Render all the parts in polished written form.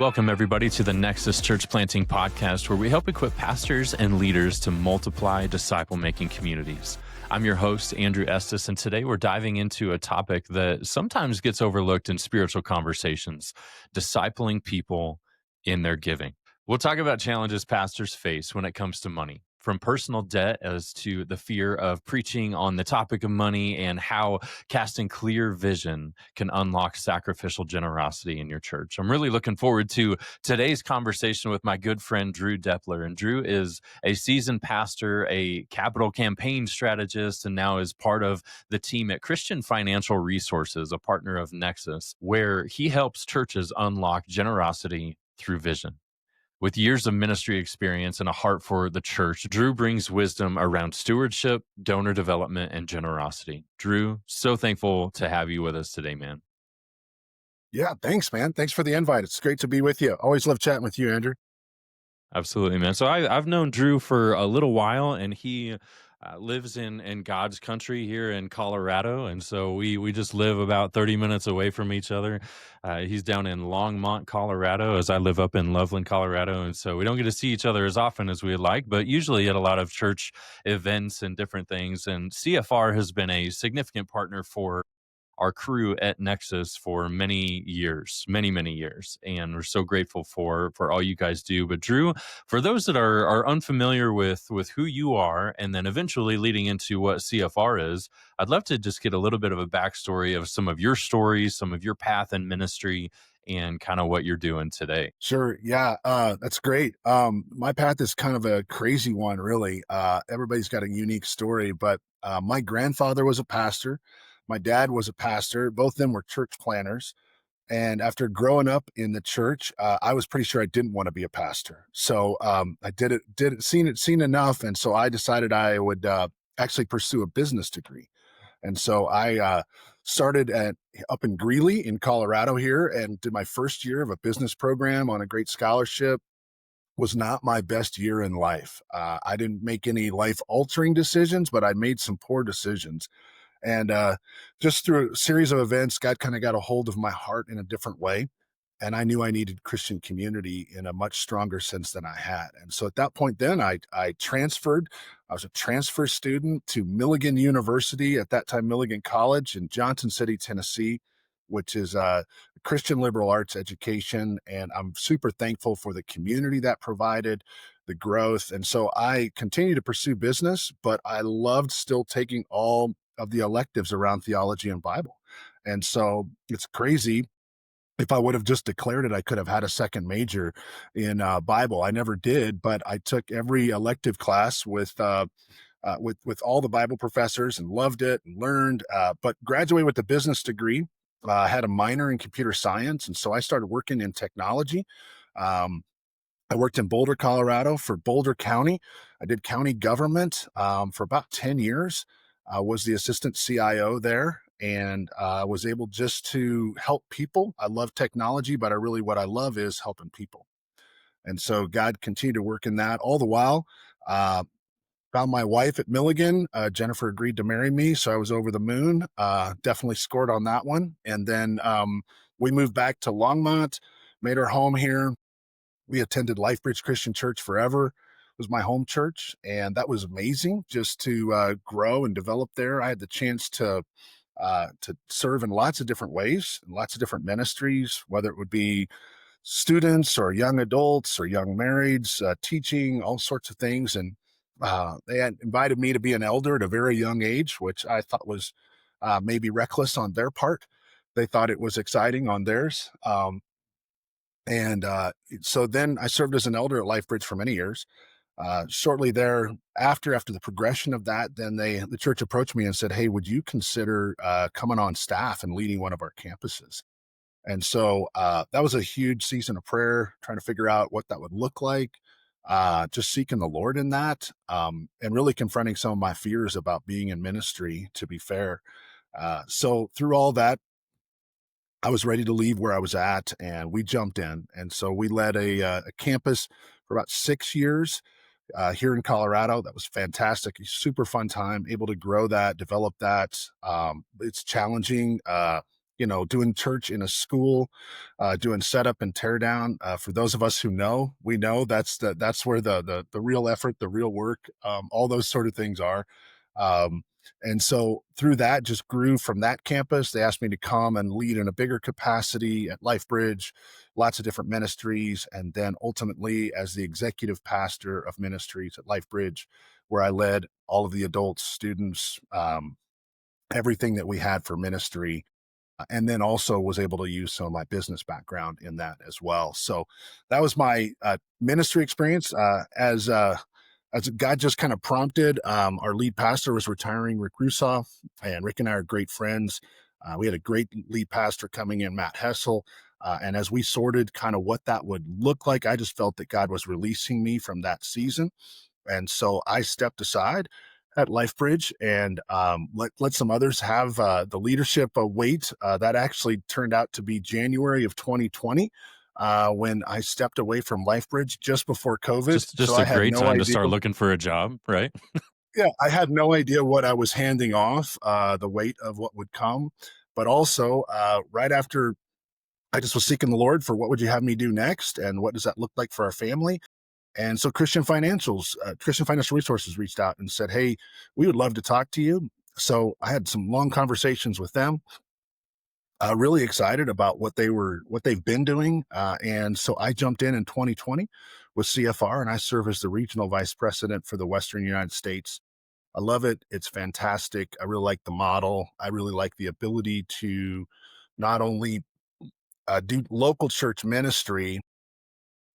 Welcome, everybody, to the Nexus Church Planting podcast, where we help equip pastors and leaders to multiply disciple-making communities. I'm your host, Andrew Estes, and today we're diving into a topic that sometimes gets overlooked in spiritual conversations: discipling people in their giving. We'll talk about challenges pastors face when it comes to money, from personal debt as to the fear of preaching on the topic of money, and how casting clear vision can unlock sacrificial generosity in your church. I'm really looking forward to today's conversation with my good friend, Drew Depler. And Drew is a seasoned pastor, a capital campaign strategist, and now is part of the team at Christian Financial Resources, a partner of Nexus, where he helps churches unlock generosity through vision. With years of ministry experience and a heart for the church, Drew brings wisdom around stewardship, donor development, and generosity. Drew, so thankful to have you with us today, man. Yeah, thanks, man. Thanks for the invite. It's great to be with you. Always love chatting with you, Andrew. Absolutely, man. So I've known Drew for a little while, and he lives in God's country here in Colorado, and so we just live about 30 minutes away from each other. He's down in Longmont, Colorado, as I live up in Loveland, Colorado, and so we don't get to see each other as often as we'd like, but usually at a lot of church events and different things. And CFR has been a significant partner for our crew at Nexus for many years, many years. And we're so grateful for all you guys do. But Drew, for those that are unfamiliar with who you are, and then eventually leading into what CFR is, I'd love to just get a little bit of a backstory of some of your stories, some of your path in ministry, and kind of what you're doing today. Sure. Yeah, that's great. My path is kind of a crazy one, really. Everybody's got a unique story, but my grandfather was a pastor. My dad was a pastor. Both of them were church planners. And after growing up in the church, I was pretty sure I didn't want to be a pastor. So I seen enough. And so I decided I would actually pursue a business degree. And so I started up in Greeley in Colorado here and did my first year of a business program on a great scholarship. Was not my best year in life. I didn't make any life-altering decisions, but I made some poor decisions. And just through a series of events, God kind of got a hold of my heart in a different way. And I knew I needed Christian community in a much stronger sense than I had. And so at that point then, I transferred. I was a transfer student to Milligan University, at that time Milligan College in Johnson City, Tennessee, which is a Christian liberal arts education. And I'm super thankful for the community that provided, the growth. And so I continued to pursue business, but I loved still taking all of the electives around theology and Bible. And so it's crazy. If I would have just declared it, I could have had a second major in Bible. I never did, but I took every elective class with all the Bible professors and loved it and learned, but graduated with a business degree. I had a minor in computer science. And so I started working in technology. I worked in Boulder, Colorado for Boulder County. I did county government for about 10 years. I was the assistant CIO there, and was able just to help people. I love technology, but what I love is helping people. And so God continued to work in that all the while. Found my wife at Milligan. Jennifer agreed to marry me, so I was over the moon. Definitely scored on that one. And then we moved back to Longmont, made our home here. We attended LifeBridge Christian Church forever. It was my home church, and that was amazing just to grow and develop there. I had the chance to serve in lots of different ways, in lots of different ministries, whether it would be students or young adults or young marrieds, teaching, all sorts of things. And they had invited me to be an elder at a very young age, which I thought was maybe reckless on their part. They thought it was exciting on theirs. So then I served as an elder at LifeBridge for many years. Shortly thereafter, after the progression of that, then the church approached me and said, "Hey, would you consider coming on staff and leading one of our campuses?" And so that was a huge season of prayer, trying to figure out what that would look like, just seeking the Lord in that, and really confronting some of my fears about being in ministry, to be fair. So through all that, I was ready to leave where I was at, and we jumped in. And so we led a campus for about 6 years here in Colorado. That was fantastic. A super fun time, able to grow that, develop that. It's challenging, doing church in a school, doing setup and tear down. For those of us who know, we know that's where the real effort, the real work, all those sort of things are. Um, and so through that, just grew from that campus. They asked me to come and lead in a bigger capacity at Life Bridge, lots of different ministries, and then ultimately as the executive pastor of ministries at Life Bridge, where I led all of the adults, students, everything that we had for ministry, and then also was able to use some of my business background in that as well. So that was my ministry experience. As God just kind of prompted, our lead pastor was retiring, Rick Rusoff, and Rick and I are great friends. We had a great lead pastor coming in, Matt Hessel. And as we sorted kind of what that would look like, I just felt that God was releasing me from that season. And so I stepped aside at LifeBridge and let some others have the leadership weight. That actually turned out to be January of 2020 when I stepped away from LifeBridge just before COVID. So Just I a had great no time to idea. start looking for a job, right? Yeah, I had no idea what I was handing off, the weight of what would come. But also, right after I just was seeking the Lord for what would you have me do next and what does that look like for our family? And so Christian Financial Resources reached out and said, "Hey, we would love to talk to you." So I had some long conversations with them. Really excited about what they've been doing, and so I jumped in 2020 with CFR, and I serve as the regional vice president for the Western United States. I love it; it's fantastic. I really like the model. I really like the ability to not only do local church ministry,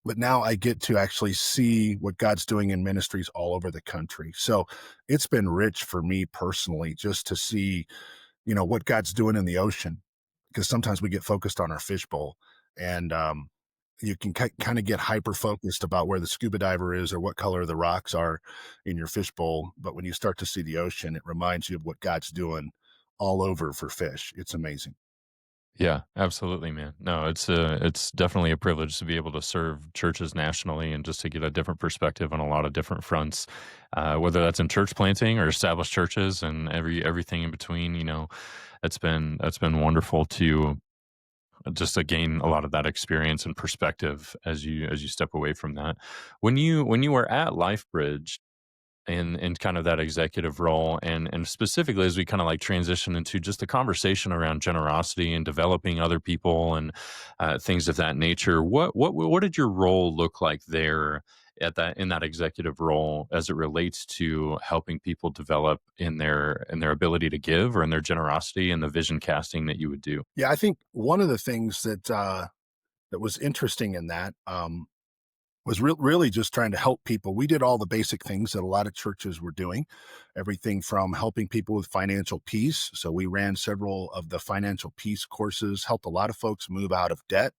but now I get to actually see what God's doing in ministries all over the country. So it's been rich for me personally just to see, what God's doing in the ocean, because sometimes we get focused on our fishbowl and you can kind of get hyper focused about where the scuba diver is or what color the rocks are in your fishbowl. But when you start to see the ocean, it reminds you of what God's doing all over for fish. It's amazing. Yeah, absolutely, man. No, it's definitely a privilege to be able to serve churches nationally and just to get a different perspective on a lot of different fronts, whether that's in church planting or established churches and everything in between. It's been wonderful to just to gain a lot of that experience and perspective as you step away from that. When you were at LifeBridge, in kind of that executive role and specifically as we kind of like transition into just the conversation around generosity and developing other people and things of that nature, what did your role look like there at that in that executive role as it relates to helping people develop in their ability to give or in their generosity and the vision casting that you would do? Yeah, I think one of the things that was interesting in that was really just trying to help people. We did all the basic things that a lot of churches were doing, everything from helping people with financial peace. So we ran several of the financial peace courses, helped a lot of folks move out of debt.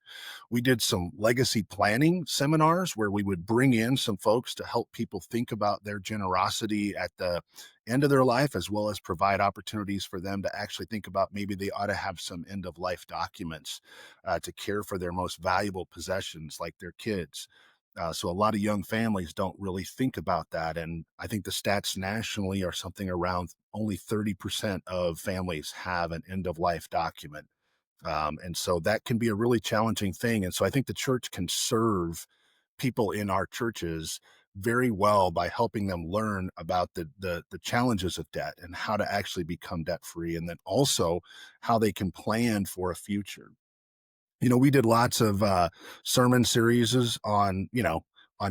We did some legacy planning seminars where we would bring in some folks to help people think about their generosity at the end of their life, as well as provide opportunities for them to actually think about maybe they ought to have some end of life documents to care for their most valuable possessions, like their kids. So a lot of young families don't really think about that. And I think the stats nationally are something around only 30% of families have an end of life document. And so that can be a really challenging thing. And so I think the church can serve people in our churches very well by helping them learn about the challenges of debt and how to actually become debt free, and then also how they can plan for a future. We did lots of sermon series on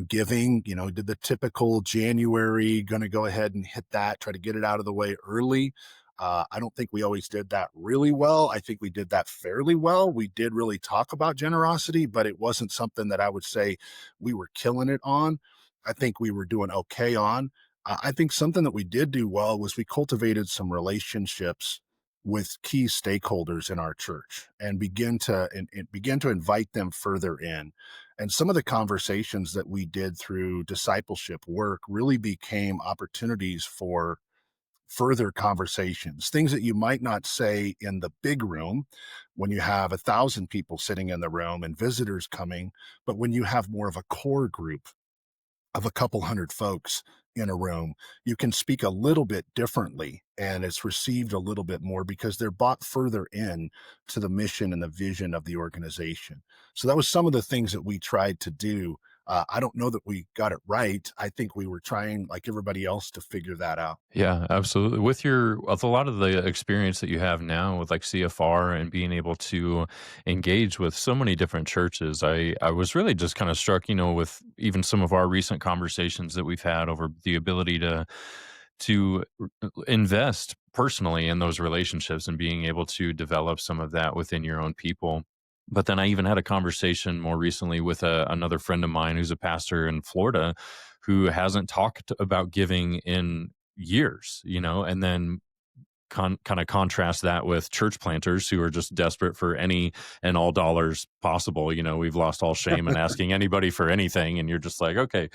giving. Did the typical January, going to go ahead and hit that, try to get it out of the way early. I don't think we always did that really well. I think we did that fairly well. We did really talk about generosity, but it wasn't something that I would say we were killing it on. I think we were doing okay on. I think something that we did do well was we cultivated some relationships with key stakeholders in our church and begin to invite them further in. And some of the conversations that we did through discipleship work really became opportunities for further conversations, things that you might not say in the big room when you have 1,000 people sitting in the room and visitors coming, but when you have more of a core group of a couple hundred folks in a room, you can speak a little bit differently and it's received a little bit more because they're bought further in to the mission and the vision of the organization. So that was some of the things that we tried to do. I don't know that we got it right. I think we were trying, like everybody else, to figure that out. Yeah, absolutely. With a lot of the experience that you have now with like CFR and being able to engage with so many different churches, I was really just kind of struck, with even some of our recent conversations that we've had over the ability to invest personally in those relationships and being able to develop some of that within your own people. But then I even had a conversation more recently with another friend of mine who's a pastor in Florida who hasn't talked about giving in years, and then kind of contrast that with church planters who are just desperate for any and all dollars possible. We've lost all shame in asking anybody for anything, and you're just like, okay,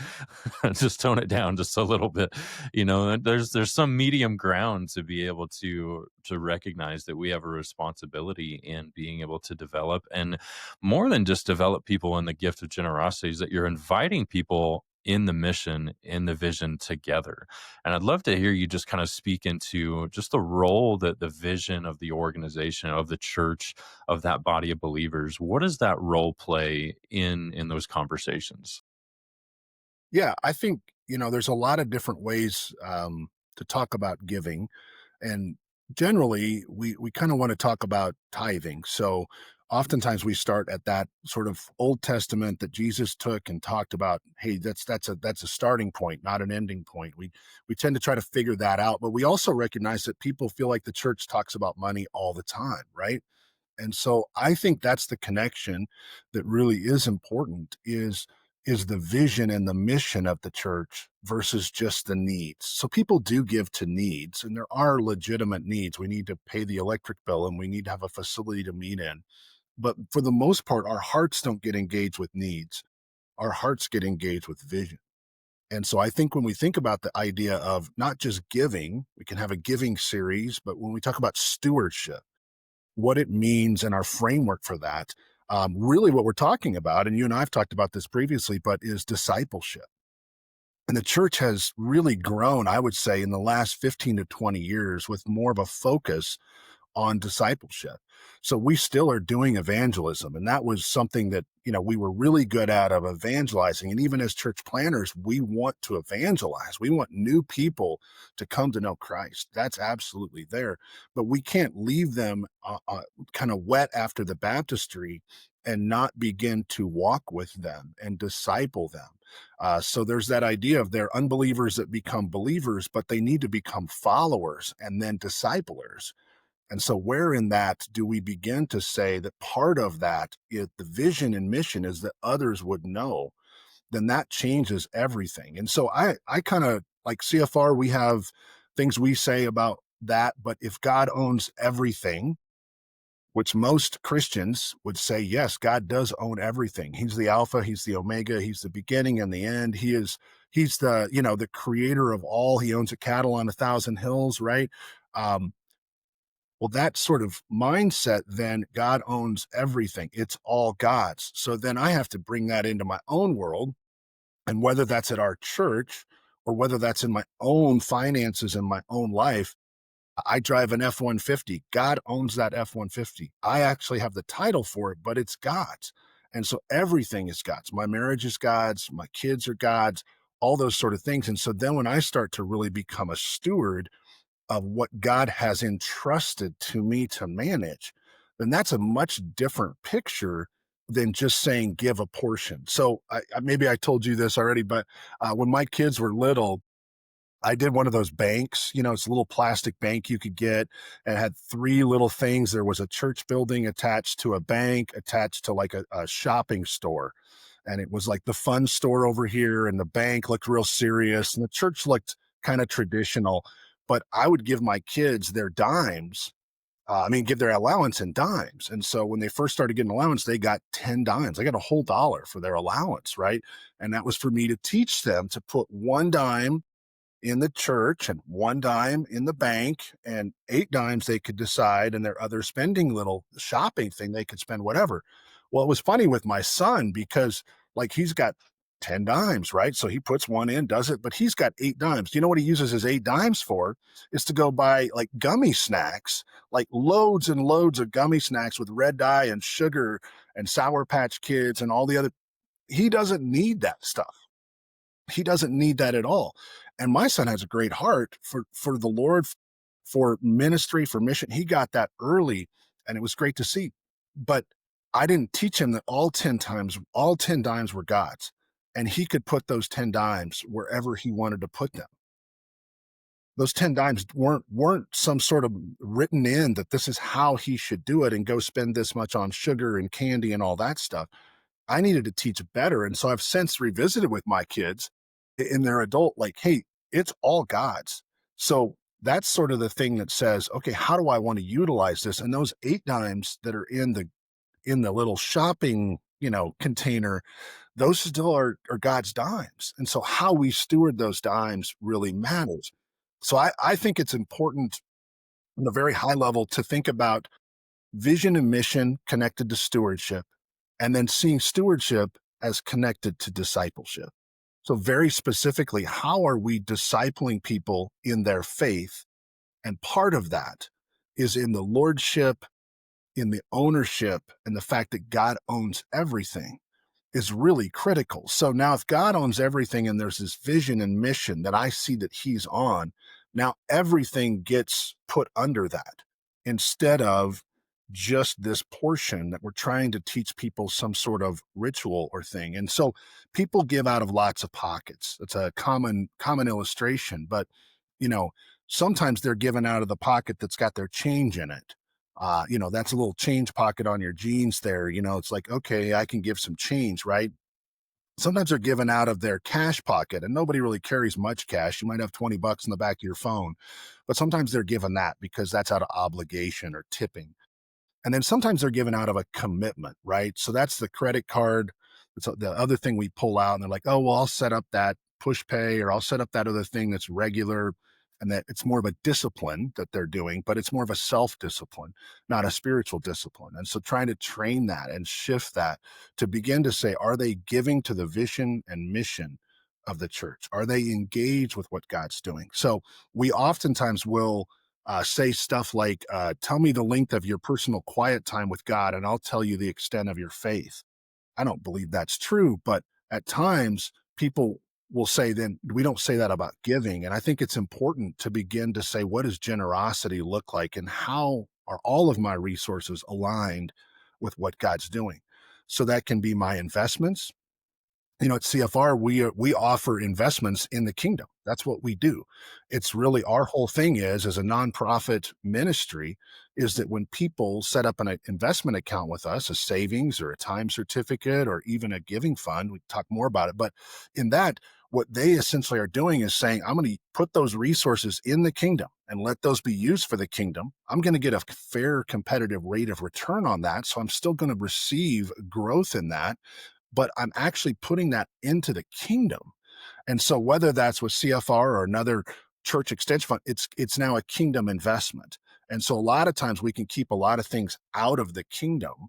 just tone it down just a little bit. And there's some medium ground to be able to recognize that we have a responsibility in being able to develop, and more than just develop people in the gift of generosity, is that you're inviting people in the mission, in the vision together. And I'd love to hear you just kind of speak into just the role that the vision of the organization, of the church, of that body of believers, what does that role play in those conversations? Yeah, I think, there's a lot of different ways to talk about giving. And generally, we kind of want to talk about tithing. So oftentimes we start at that sort of Old Testament that Jesus took and talked about. Hey, that's a starting point, not an ending point. We tend to try to figure that out, but we also recognize that people feel like the church talks about money all the time, right? And so I think that's the connection that really is important is the vision and the mission of the church versus just the needs. So people do give to needs and there are legitimate needs. We need to pay the electric bill and we need to have a facility to meet in. But for the most part, our hearts don't get engaged with needs. Our hearts get engaged with vision. And so I think when we think about the idea of not just giving, we can have a giving series, but when we talk about stewardship, what it means and our framework for that. Really, what we're talking about, and you and I have talked about this previously, but is discipleship. And the church has really grown, I would say, in the last 15 to 20 years with more of a focus on discipleship. So we still are doing evangelism. And that was something that, we were really good at of evangelizing. And even as church planners, we want to evangelize. We want new people to come to know Christ. That's absolutely there. But we can't leave them kind of wet after the baptistry and not begin to walk with them and disciple them. So there's that idea of they're unbelievers that become believers, but they need to become followers and then disciplers. And so, where in that do we begin to say that part of that is the vision and mission is that others would know? Then that changes everything. And so, I kind of like CFR, we have things we say about that. But if God owns everything, which most Christians would say, yes, God does own everything. He's the Alpha, He's the Omega, He's the beginning and the end. He's the, the creator of all. He owns a cattle on 1,000 hills, right? Um, well, that sort of mindset, then God owns everything. It's all God's. So then I have to bring that into my own world. And whether that's at our church or whether that's in my own finances in my own life, I drive an F 150. God owns that F 150. I actually have the title for it, but it's God's. And so everything is God's. My marriage is God's. My kids are God's, all those sort of things. And so then when I start to really become a steward of what God has entrusted to me to manage, then that's a much different picture than just saying give a portion. So maybe I told you this already, but when my kids were little, I did one of those banks, it's a little plastic bank you could get and it had three little things. There was a church building attached to a bank, attached to like a shopping store. And it was like the fun store over here and the bank looked real serious and the church looked kind of traditional. But I would give my kids their dimes. Give their allowance in dimes. And so when they first started getting allowance, they got 10 dimes. I got a whole dollar for their allowance, right? And that was for me to teach them to put one dime in the church and one dime in the bank and 8 dimes they could decide and their other spending little shopping thing they could spend whatever. Well, it was funny with my son because like he's got 10 dimes, right? So he puts one in, does it, but he's got 8 dimes. Do you know what he uses his 8 dimes for? Is to go buy like gummy snacks, like loads and loads of gummy snacks with red dye and sugar and Sour Patch Kids and all the other. He doesn't need that stuff. He doesn't need that at all. And my son has a great heart for the Lord, for ministry, for mission. He got that early, and it was great to see. But I didn't teach him that all 10 dimes were God's, and he could put those 10 dimes wherever he wanted to put them. Those 10 dimes weren't some sort of written in that this is how he should do it and go spend this much on sugar and candy and all that stuff. I needed to teach better. And so I've since revisited with my kids in their adult, like, hey, it's all God's. So that's sort of the thing that says, okay, how do I want to utilize this? And those 8 dimes that are in the little shopping, container, those still are God's dimes. And so how we steward those dimes really matters. So I think it's important on a very high level to think about vision and mission connected to stewardship, and then seeing stewardship as connected to discipleship. So very specifically, how are we discipling people in their faith? And part of that is in the lordship, in the ownership, and the fact that God owns everything is really critical. So now if God owns everything and there's this vision and mission that I see that he's on, now everything gets put under that instead of just this portion that we're trying to teach people some sort of ritual or thing. And so people give out of lots of pockets. It's a common illustration, but sometimes they're given out of the pocket that's got their change in it. That's a little change pocket on your jeans there. It's like, okay, I can give some change, right? Sometimes they're given out of their cash pocket, and nobody really carries much cash. You might have $20 in the back of your phone, but sometimes they're given that because that's out of obligation or tipping. And then sometimes they're given out of a commitment, right? So that's the credit card. It's the other thing we pull out, and they're like, oh, well, I'll set up that push pay, or I'll set up that other thing that's regular. And that it's more of a discipline that they're doing, but it's more of a self-discipline, not a spiritual discipline. And so trying to train that and shift that to begin to say, are they giving to the vision and mission of the church? Are they engaged with what God's doing? So we oftentimes will say stuff like, tell me the length of your personal quiet time with God, and I'll tell you the extent of your faith. I don't believe that's true, but at times people will say, then we don't say that about giving. And I think it's important to begin to say, what does generosity look like, and how are all of my resources aligned with what God's doing? So that can be my investments. At CFR, we offer investments in the kingdom. That's what we do. It's really our whole thing is, as a nonprofit ministry, is that when people set up an investment account with us, a savings or a time certificate or even a giving fund, we talk more about it. But in that, what they essentially are doing is saying, I'm going to put those resources in the kingdom and let those be used for the kingdom. I'm going to get a fair competitive rate of return on that. So I'm still going to receive growth in that, but I'm actually putting that into the kingdom. And so whether that's with CFR or another church extension fund, it's now a kingdom investment. And so a lot of times we can keep a lot of things out of the kingdom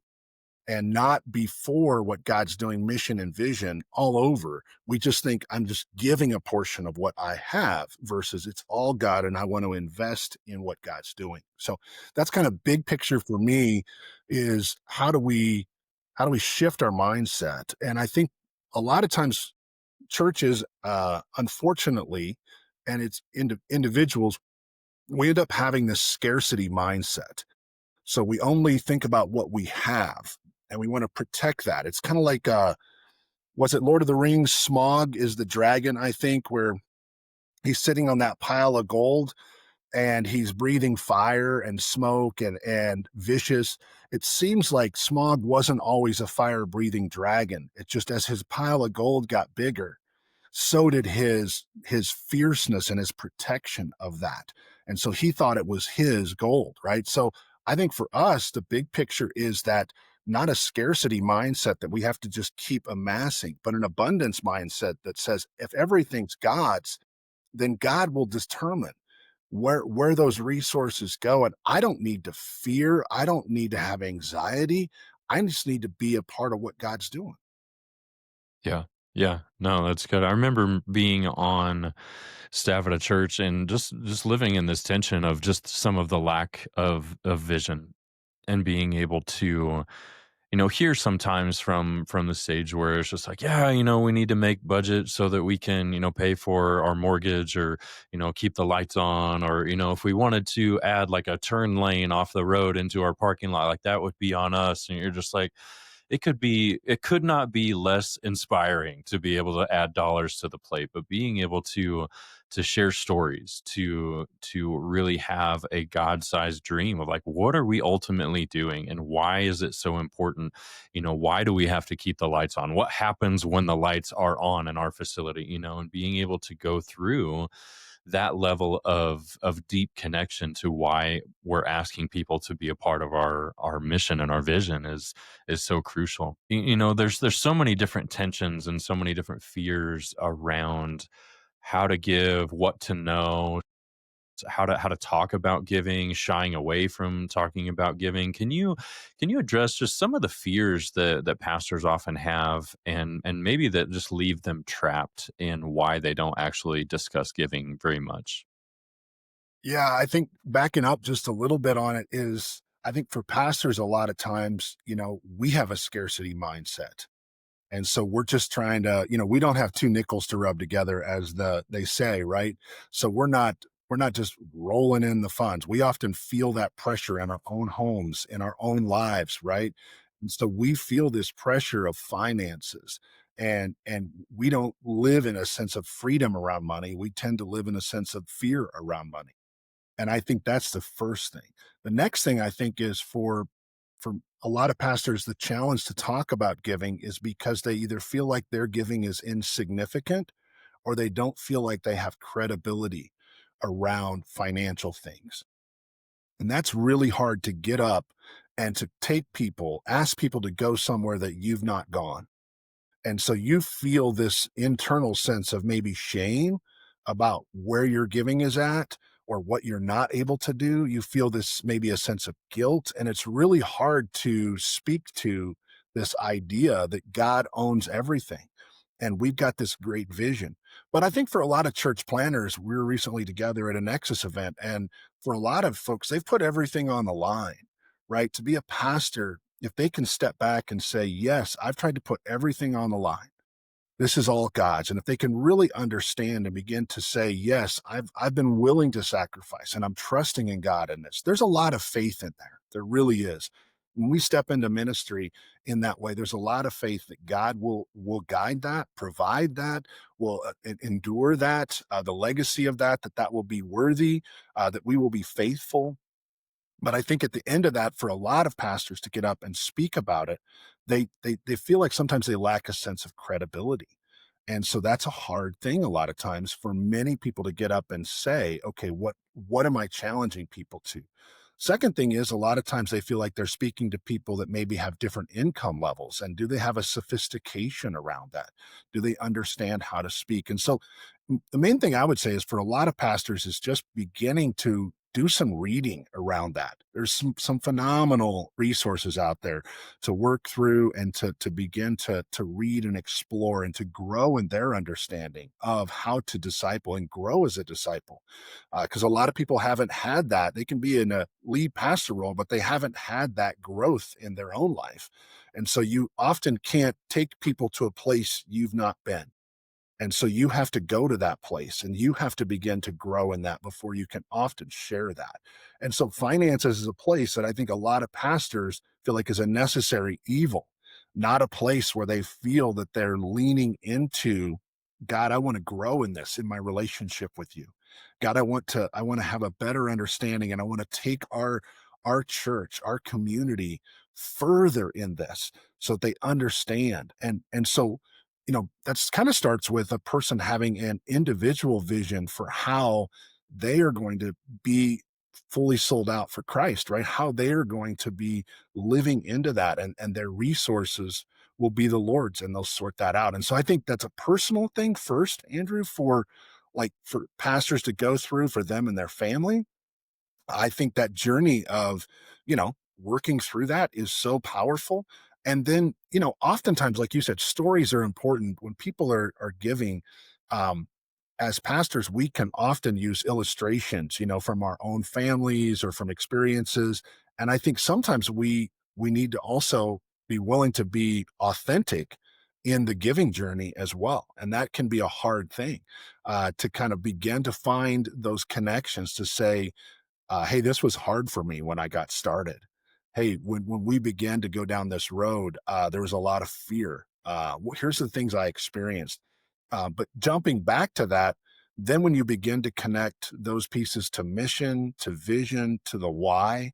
and not before what God's doing, mission and vision all over. We just think I'm just giving a portion of what I have versus it's all God, and I want to invest in what God's doing. So that's kind of big picture for me, is how do we shift our mindset? And I think a lot of times churches, unfortunately, and it's individuals, we end up having this scarcity mindset. So we only think about what we have, and we want to protect that. It's kind of like, was it Lord of the Rings? Smaug is the dragon, I think, where he's sitting on that pile of gold and he's breathing fire and smoke and vicious. It seems like Smaug wasn't always a fire-breathing dragon. It just, as his pile of gold got bigger, so did his fierceness and his protection of that. And so he thought it was his gold, right? So I think for us, the big picture is that not a scarcity mindset that we have to just keep amassing, but an abundance mindset that says, if everything's God's, then God will determine where those resources go. And I don't need to fear. I don't need to have anxiety. I just need to be a part of what God's doing. Yeah. Yeah, no, that's good. I remember being on staff at a church and just living in this tension of just some of the lack of vision and being able to, hear sometimes from the stage where it's just like, yeah, we need to make budget so that we can, pay for our mortgage, or, keep the lights on, or, if we wanted to add like a turn lane off the road into our parking lot, like that would be on us. And you're just like, it could not be less inspiring to be able to add dollars to the plate, but being able to share stories, to really have a God-sized dream of like, what are we ultimately doing and why is it so important? Why do we have to keep the lights on? What happens when the lights are on in our facility? And being able to go through that level of deep connection to why we're asking people to be a part of our mission and our vision is so crucial. There's so many different tensions and so many different fears around how to give, what to know, how to talk about giving, shying away from talking about giving. Can you address just some of the fears that pastors often have, and maybe that just leave them trapped in why they don't actually discuss giving very much? Yeah, I think backing up just a little bit on it is, I think for pastors, a lot of times, we have a scarcity mindset. And so we're just trying to, we don't have two nickels to rub together, as they say, right? So we're not just rolling in the funds. We often feel that pressure in our own homes, in our own lives, right? And so we feel this pressure of finances. And we don't live in a sense of freedom around money. We tend to live in a sense of fear around money. And I think that's the first thing. The next thing I think is, for a lot of pastors, the challenge to talk about giving is because they either feel like their giving is insignificant, or they don't feel like they have credibility around financial things. And that's really hard to get up and to ask people to go somewhere that you've not gone. And so you feel this internal sense of maybe shame about where your giving is at or what you're not able to do. You feel this, maybe a sense of guilt. And it's really hard to speak to this idea that God owns everything. And we've got this great vision. But I think for a lot of church planners, we were recently together at a Nexus event. And for a lot of folks, they've put everything on the line, right? To be a pastor, if they can step back and say, yes, I've tried to put everything on the line. This is all God's. And if they can really understand and begin to say, yes, I've been willing to sacrifice and I'm trusting in God in this. There's a lot of faith in there. There really is. When we step into ministry in that way, there's a lot of faith that God will guide that, provide that, will endure that, the legacy of that will be worthy, that we will be faithful. But I think at the end of that, for a lot of pastors to get up and speak about it, they feel like sometimes they lack a sense of credibility. And so that's a hard thing a lot of times for many people to get up and say, okay, what am I challenging people to? Second thing is, a lot of times they feel like they're speaking to people that maybe have different income levels. And do they have a sophistication around that? Do they understand how to speak? And so the main thing I would say is, for a lot of pastors, is just beginning to do some reading around that. There's some phenomenal resources out there to work through, and to begin to read and explore and to grow in their understanding of how to disciple and grow as a disciple. Because a lot of people haven't had that. They can be in a lead pastor role, but they haven't had that growth in their own life. And so you often can't take people to a place you've not been. And so you have to go to that place and you have to begin to grow in that before you can often share that. And so finances is a place that I think a lot of pastors feel like is a necessary evil, not a place where they feel that they're leaning into, God, I want to grow in this, in my relationship with you. God, I want to have a better understanding, and I want to take our church, our community further in this so that they understand. And so that's kind of starts with a person having an individual vision for how they are going to be fully sold out for Christ, right? How they are going to be living into that, and their resources will be the Lord's, and they'll sort that out. And so I think that's a personal thing first, Andrew, for pastors to go through, for them and their family. I think that journey of, working through that is so powerful. And then, oftentimes, like you said, stories are important when people are giving. Um, as pastors, we can often use illustrations, from our own families or from experiences. And I think sometimes we need to also be willing to be authentic in the giving journey as well. And that can be a hard thing to kind of begin to find those connections to say, hey, this was hard for me when I got started. Hey, when we began to go down this road, there was a lot of fear. Here's the things I experienced. But jumping back to that, then when you begin to connect those pieces to mission, to vision, to the why,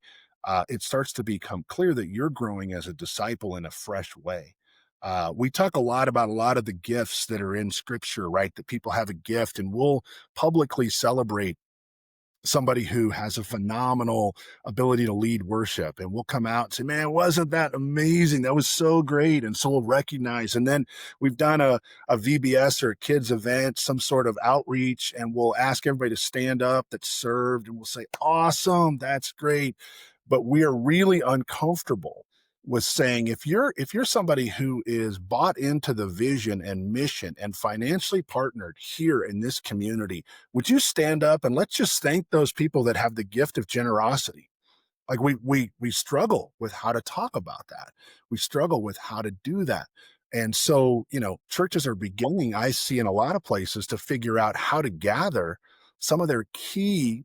it starts to become clear that you're growing as a disciple in a fresh way. We talk a lot about a lot of the gifts that are in scripture, right? That people have a gift and we'll publicly celebrate somebody who has a phenomenal ability to lead worship. And we'll come out and say, man, wasn't that amazing? That was so great. And so we'll recognize. And then we've done a VBS or a kids event, some sort of outreach, and we'll ask everybody to stand up that served. And we'll say, awesome, that's great. But we are really uncomfortable with saying if you're somebody who is bought into the vision and mission and financially partnered here in this community, would you stand up and let's just thank those people that have the gift of generosity? Like we struggle with how to talk about that. We struggle with how to do that. And so, churches are beginning, I see in a lot of places, to figure out how to gather some of their key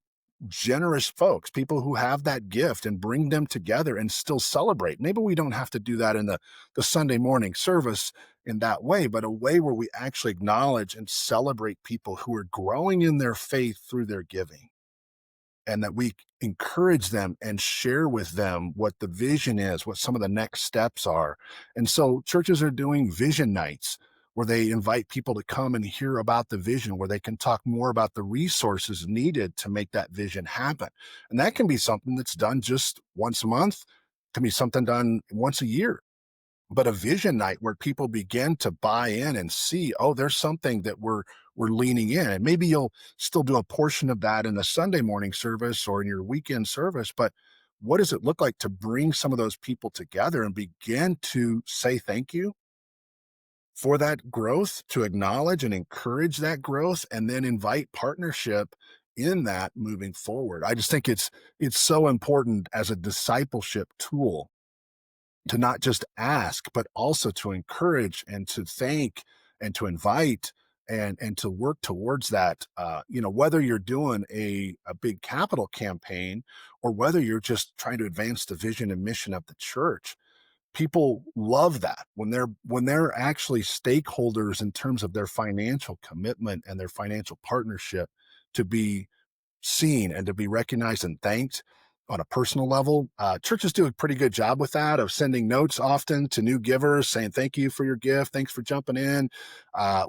generous folks, people who have that gift, and bring them together and still celebrate. Maybe we don't have to do that in the Sunday morning service in that way, but a way where we actually acknowledge and celebrate people who are growing in their faith through their giving, and that we encourage them and share with them what the vision is, what some of the next steps are. And so churches are doing vision nights where they invite people to come and hear about the vision, where they can talk more about the resources needed to make that vision happen. And that can be something that's done just once a month, can be something done once a year, but a vision night where people begin to buy in and see, oh, there's something that we're leaning in. And maybe you'll still do a portion of that in the Sunday morning service or in your weekend service, but what does it look like to bring some of those people together and begin to say thank you for that growth, to acknowledge and encourage that growth, and then invite partnership in that moving forward? I just think it's so important as a discipleship tool to not just ask, but also to encourage and to thank and to invite and to work towards that. Whether you're doing a big capital campaign or whether you're just trying to advance the vision and mission of the church, people love that when they're actually stakeholders in terms of their financial commitment and their financial partnership, to be seen and to be recognized and thanked on a personal level. Churches do a pretty good job with that, of sending notes often to new givers saying, thank you for your gift. Thanks for jumping in.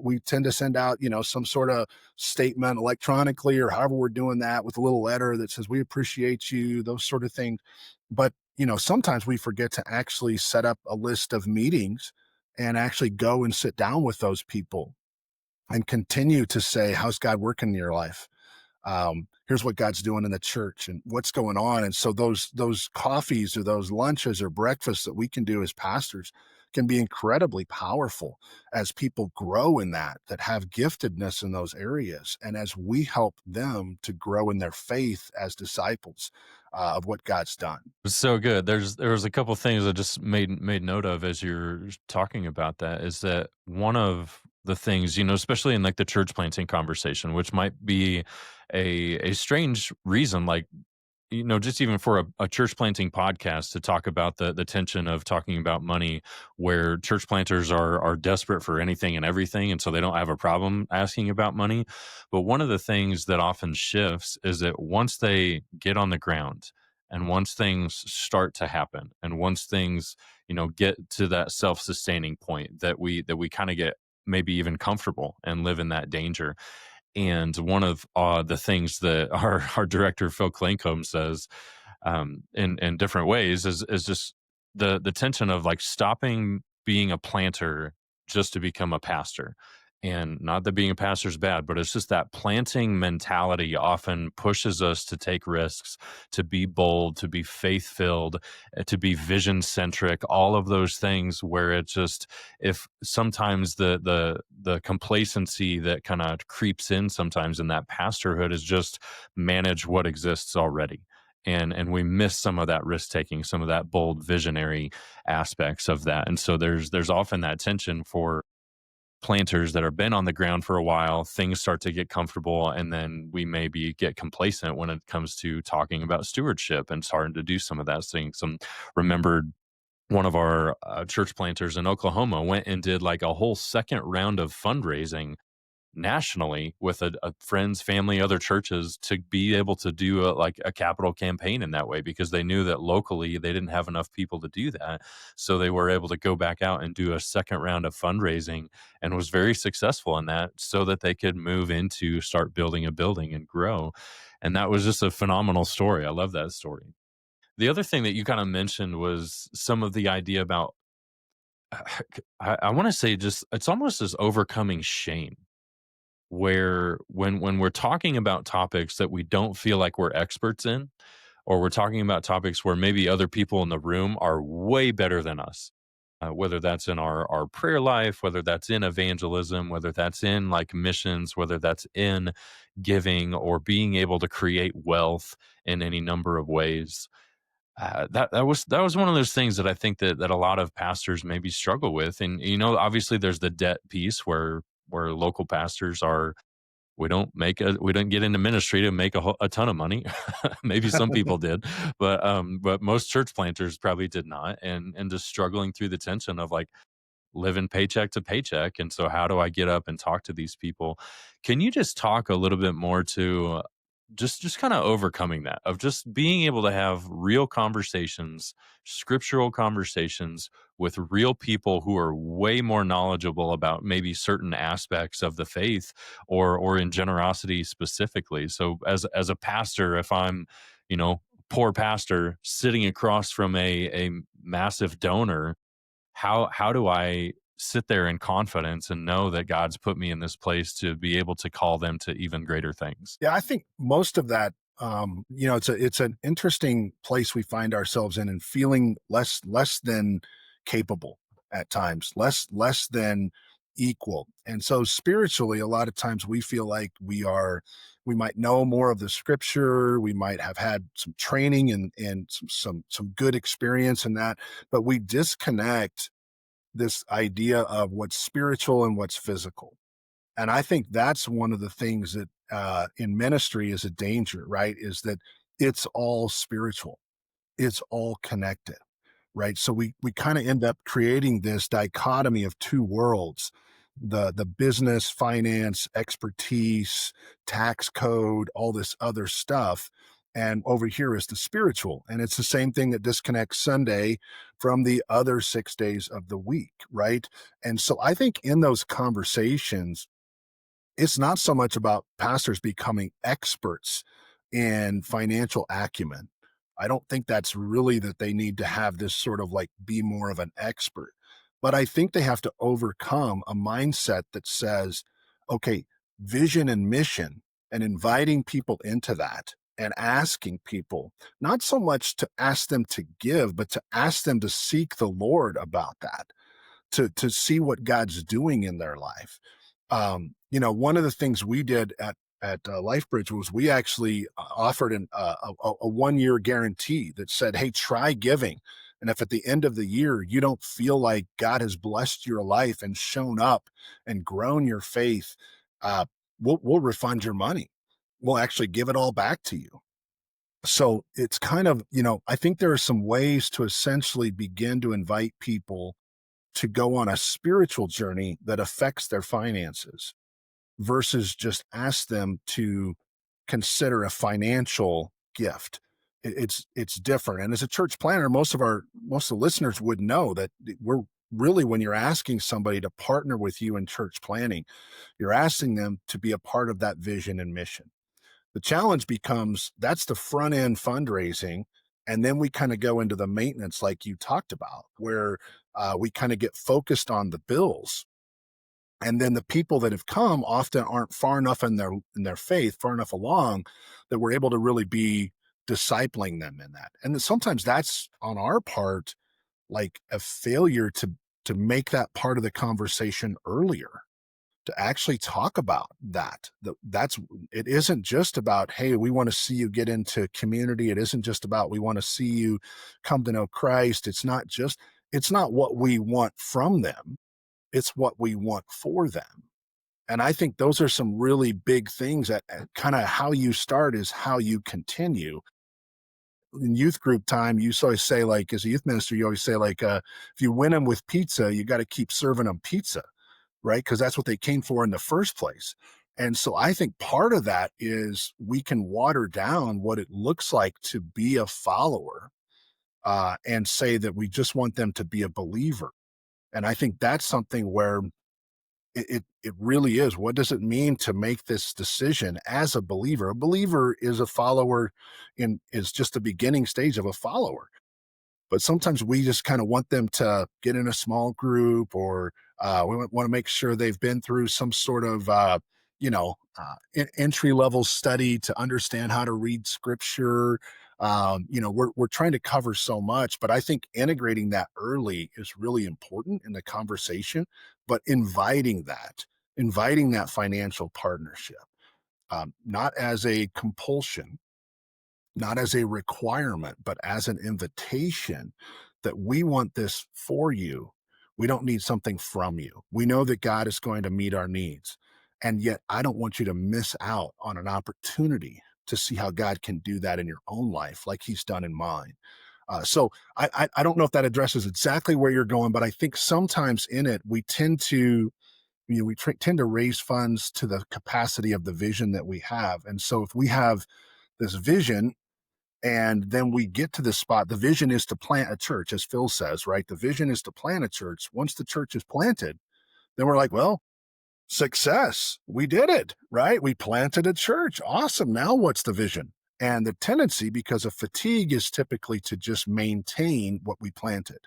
We tend to send out, some sort of statement electronically or however we're doing that, with a little letter that says, we appreciate you, those sort of things. But, sometimes we forget to actually set up a list of meetings and actually go and sit down with those people and continue to say, how's God working in your life? Here's what God's doing in the church and what's going on. And so those coffees or those lunches or breakfasts that we can do as pastors can be incredibly powerful as people grow in that have giftedness in those areas. And as we help them to grow in their faith as disciples of what God's done. It's so good. There was a couple things I just made note of as you're talking about that. Is that one of the things, especially in like the church planting conversation, which might be a strange reason, like, just even for a church planting podcast to talk about the tension of talking about money, where church planters are desperate for anything and everything, and so they don't have a problem asking about money. But one of the things that often shifts is that once they get on the ground, and once things start to happen, and once things get to that self-sustaining point, that we kind of get maybe even comfortable and live in that danger. And one of the things that our director Phil Clancomb says, in different ways, is just the tension of like stopping being a planter just to become a pastor. And not that being a pastor is bad, but it's just that planting mentality often pushes us to take risks, to be bold, to be faith filled, to be vision centric, all of those things where it's just, if sometimes the complacency that kind of creeps in sometimes in that pastorhood is just manage what exists already. And we miss some of that risk taking, some of that bold visionary aspects of that. And so there's often that tension for planters that have been on the ground for a while. Things start to get comfortable, and then we maybe get complacent when it comes to talking about stewardship and starting to do some of that thing. Some remembered one of our church planters in Oklahoma went and did like a whole second round of fundraising nationally with a friends, family, other churches to be able to do like a capital campaign in that way, because they knew that locally they didn't have enough people to do that. So they were able to go back out and do a second round of fundraising and was very successful in that, so that they could move into start building a building and grow. And that was just a phenomenal story. I love that story. The other thing that you kind of mentioned was some of the idea about, I want to say, just it's almost as overcoming shame, where when we're talking about topics that we don't feel like we're experts in, or we're talking about topics where maybe other people in the room are way better than us, whether that's in our prayer life, whether that's in evangelism, whether that's in like missions, whether that's in giving or being able to create wealth in any number of ways. That was one of those things that I think that a lot of pastors maybe struggle with. And obviously there's the debt piece where local pastors are, we don't get into ministry to make a ton of money. Maybe some people did, but most church planters probably did not, and just struggling through the tension of like living paycheck to paycheck. And so how do I get up and talk to these people? Can you just talk a little bit more to just kind of overcoming that, of just being able to have real conversations, scriptural conversations with real people who are way more knowledgeable about maybe certain aspects of the faith, or in generosity specifically. So as a pastor, if I'm, poor pastor sitting across from a massive donor, how do I sit there in confidence and know that God's put me in this place to be able to call them to even greater things? Yeah, I think most of that, it's an interesting place we find ourselves in, and feeling less than capable at times, less than equal. And so spiritually, a lot of times we feel like we might know more of the scripture, we might have had some training and some good experience in that, but we disconnect this idea of what's spiritual and what's physical. And I think that's one of the things that in ministry is a danger, right? Is that it's all spiritual, it's all connected, right? So we kind of end up creating this dichotomy of two worlds: the business, finance, expertise, tax code, all this other stuff. And over here is the spiritual. And it's the same thing that disconnects Sunday from the other 6 days of the week, right? And so I think in those conversations, it's not so much about pastors becoming experts in financial acumen. I don't think that's really that they need to have this sort of like be more of an expert. But I think they have to overcome a mindset that says, okay, vision and mission, and inviting people into that and asking people, not so much to ask them to give, but to ask them to seek the Lord about that, to see what God's doing in their life. One of the things we did at LifeBridge was we actually offered a 1 year guarantee that said, "Hey, try giving, and if at the end of the year you don't feel like God has blessed your life and shown up and grown your faith, uh, we'll refund your money. We'll actually give it all back to you." So it's kind of, I think there are some ways to essentially begin to invite people to go on a spiritual journey that affects their finances, versus just ask them to consider a financial gift. It's different. And as a church planner, most of the listeners would know that we're really, when you're asking somebody to partner with you in church planning, you're asking them to be a part of that vision and mission. The challenge becomes that's the front end fundraising. And then we kind of go into the maintenance, like you talked about, where we kind of get focused on the bills. And then the people that have come often aren't far enough in their faith, far enough along, that we're able to really be discipling them in that. And then sometimes that's on our part, like a failure to make that part of the conversation earlier, to actually talk about that. That's it isn't just about, hey, we want to see you get into community. It isn't just about we want to see you come to know Christ. It's not what we want from them. It's what we want for them. And I think those are some really big things that kind of how you start is how you continue. In youth group time, you always say, like, as a youth minister, you always say, like, if you win them with pizza, you got to keep serving them pizza, right? Because that's what they came for in the first place. And so I think part of that is we can water down what it looks like to be a follower, and say that we just want them to be a believer. And I think that's something where it really is. What does it mean to make this decision as a believer? A believer is a follower, is just the beginning stage of a follower. But sometimes we just kind of want them to get in a small group, or we want to make sure they've been through some sort of entry level study to understand how to read scripture. We're trying to cover so much, but I think integrating that early is really important in the conversation. But inviting that financial partnership, not as a compulsion, not as a requirement, but as an invitation that we want this for you. We don't need something from you. We know that God is going to meet our needs. And yet, I don't want you to miss out on an opportunity to see how God can do that in your own life, like He's done in mine. So I don't know if that addresses exactly where you're going, but I think sometimes in it we tend to tend to raise funds to the capacity of the vision that we have. And so if we have this vision, and then we get to this spot. The vision is to plant a church, as Phil says, right? The vision is to plant a church. Once the church is planted, then we're like, well, success. We did it, right? We planted a church. Awesome. Now what's the vision? And the tendency, because of fatigue, is typically to just maintain what we planted.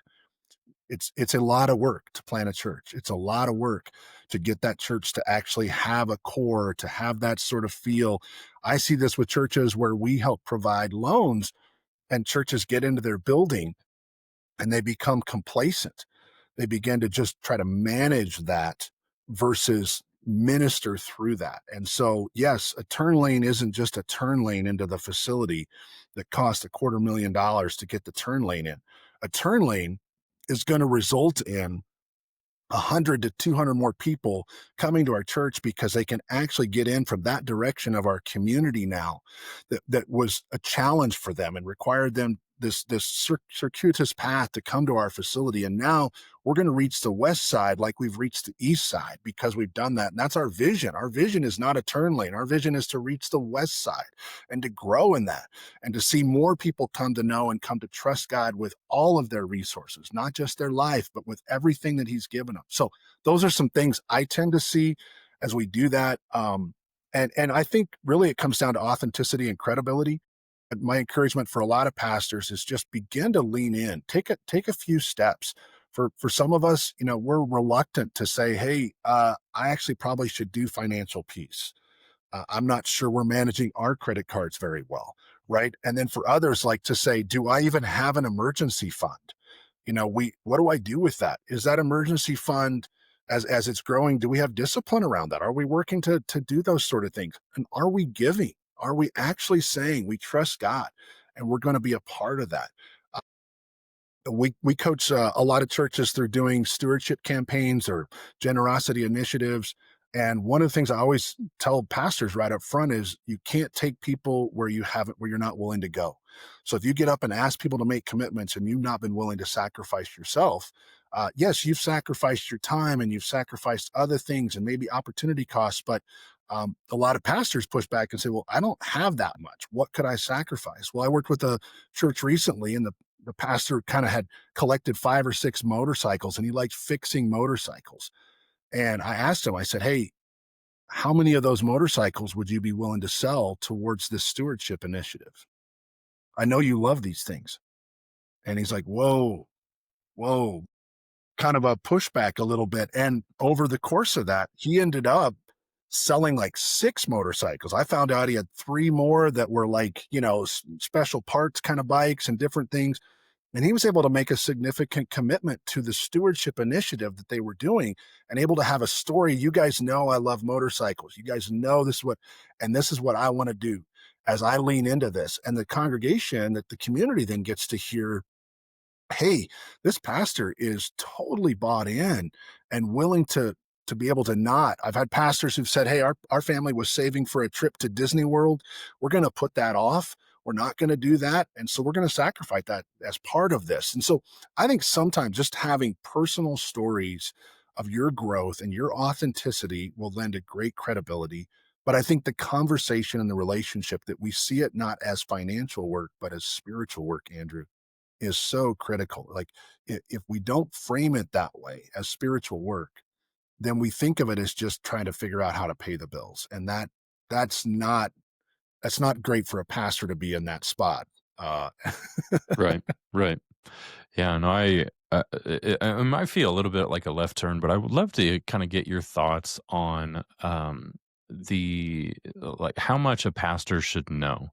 It's a lot of work to plant a church. It's a lot of work to get that church to actually have a core, to have that sort of feel. I see this with churches where we help provide loans, and churches get into their building and they become complacent. They begin to just try to manage that versus minister through that. And so, yes, a turn lane isn't just a turn lane into the facility that cost $250,000 to get the turn lane in. A turn lane is going to result in 100 to 200 more people coming to our church because they can actually get in from that direction of our community now, that was a challenge for them and required them this circuitous path to come to our facility. And now we're going to reach the west side like we've reached the east side because we've done that. And that's our vision. Our vision is not a turn lane. Our vision is to reach the west side and to grow in that, and to see more people come to know and come to trust God with all of their resources, not just their life, but with everything that He's given them. So those are some things I tend to see as we do that. And I think really it comes down to authenticity and credibility. My encouragement for a lot of pastors is just begin to lean in, take a few steps. For some of us, we're reluctant to say, hey, I actually probably should do financial peace. I'm not sure we're managing our credit cards very well, right? And then for others, like to say, do I even have an emergency fund? What do I do with that? Is that emergency fund, as it's growing, do we have discipline around that? Are we working to do those sort of things? And are we giving? Are we actually saying we trust God and we're going to be a part of that? We coach a lot of churches through doing stewardship campaigns or generosity initiatives. And one of the things I always tell pastors right up front is you can't take people where you're not willing to go. So if you get up and ask people to make commitments and you've not been willing to sacrifice yourself, yes, you've sacrificed your time and you've sacrificed other things and maybe opportunity costs, but a lot of pastors push back and say, well, I don't have that much. What could I sacrifice? Well, I worked with a church recently, and the pastor kind of had collected 5 or 6 motorcycles, and he liked fixing motorcycles. And I asked him, I said, hey, how many of those motorcycles would you be willing to sell towards this stewardship initiative? I know you love these things. And he's like, whoa, kind of a pushback a little bit. And over the course of that, he ended up selling like 6 motorcycles. I found out he had 3 more that were like, special parts kind of bikes and different things. And he was able to make a significant commitment to the stewardship initiative that they were doing and able to have a story. You guys know I love motorcycles. You guys know this is what I want to do as I lean into this. And the congregation, that the community then gets to hear, hey, this pastor is totally bought in and willing to be able to not. I've had pastors who've said, hey, our family was saving for a trip to Disney World. We're going to put that off. We're not going to do that. And so we're going to sacrifice that as part of this. And so I think sometimes just having personal stories of your growth and your authenticity will lend a great credibility. But I think the conversation and the relationship, that we see it not as financial work, but as spiritual work, Andrew, is so critical. Like, if we don't frame it that way as spiritual work, then we think of it as just trying to figure out how to pay the bills. And that's not great for a pastor to be in that spot. Right, right. Yeah, no, it might feel a little bit like a left turn, but I would love to kind of get your thoughts on the like how much a pastor should know.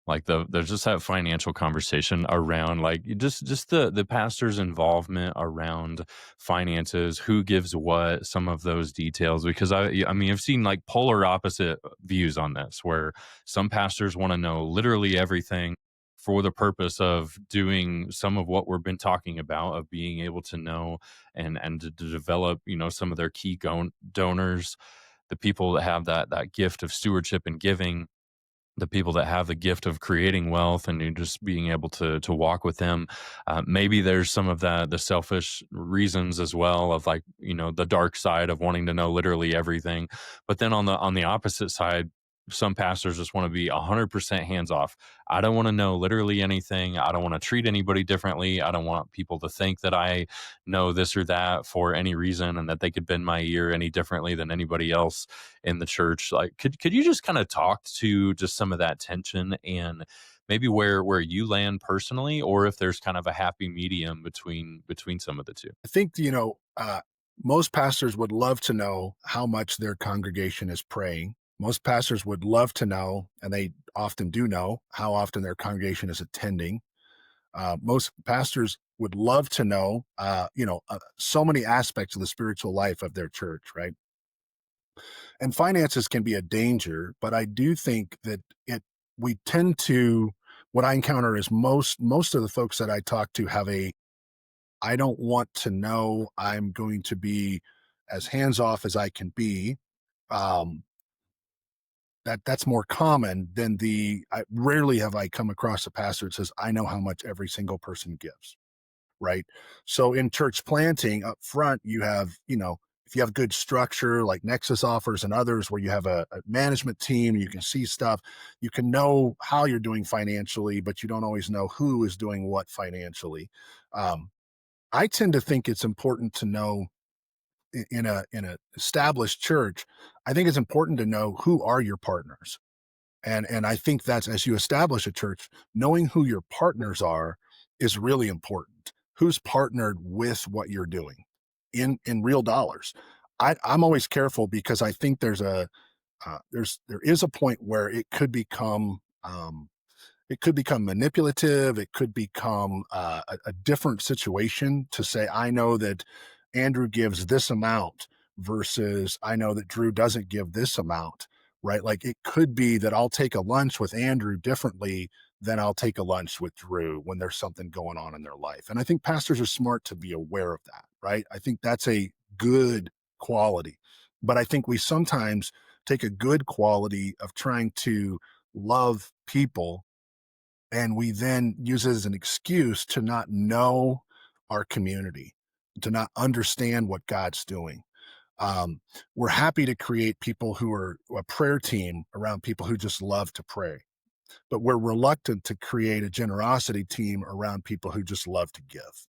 Like there's just that financial conversation around like just the pastor's involvement around finances, who gives what, some of those details. Because I mean I've seen like polar opposite views on this, where some pastors want to know literally everything for the purpose of doing some of what we've been talking about, of being able to know and to develop some of their key donors, the people that have that gift of stewardship and giving, the people that have the gift of creating wealth, and you just being able to walk with them. Maybe there's some of the selfish reasons as well, of like the dark side of wanting to know literally everything. But then on the opposite side, some pastors just want to be 100% hands off. I don't want to know literally anything. I don't want to treat anybody differently. I don't want people to think that I know this or that for any reason, and that they could bend my ear any differently than anybody else in the church. Like, could you just kind of talk to just some of that tension, and maybe where you land personally, or if there's kind of a happy medium between some of the two? I think, most pastors would love to know how much their congregation is praying. Most pastors would love to know, and they often do know, how often their congregation is attending. Most pastors would love to know, so many aspects of the spiritual life of their church, right? And finances can be a danger, but I do think that we tend to, what I encounter is most of the folks that I talk to have I don't want to know, I'm going to be as hands off as I can be. Um, that's more common than rarely have I come across a pastor that says, I know how much every single person gives. Right. So in church planting up front, you have, if you have good structure like Nexus offers and others, where you have a management team, you can see stuff, you can know how you're doing financially, but you don't always know who is doing what financially. I tend to think it's important to know, in a established church, I think it's important to know who are your partners. And I think that's, as you establish a church, knowing who your partners are is really important. Who's partnered with what you're doing in real dollars. I'm always careful, because I think there is a point where it could become manipulative. It could become a different situation to say, I know that Andrew gives this amount versus I know that Drew doesn't give this amount, right? Like, it could be that I'll take a lunch with Andrew differently than I'll take a lunch with Drew when there's something going on in their life. And I think pastors are smart to be aware of that, right? I think that's a good quality. But I think we sometimes take a good quality of trying to love people, and we then use it as an excuse to not know our community, to not understand what God's doing. We're happy to create people who are a prayer team around people who just love to pray, but we're reluctant to create a generosity team around people who just love to give.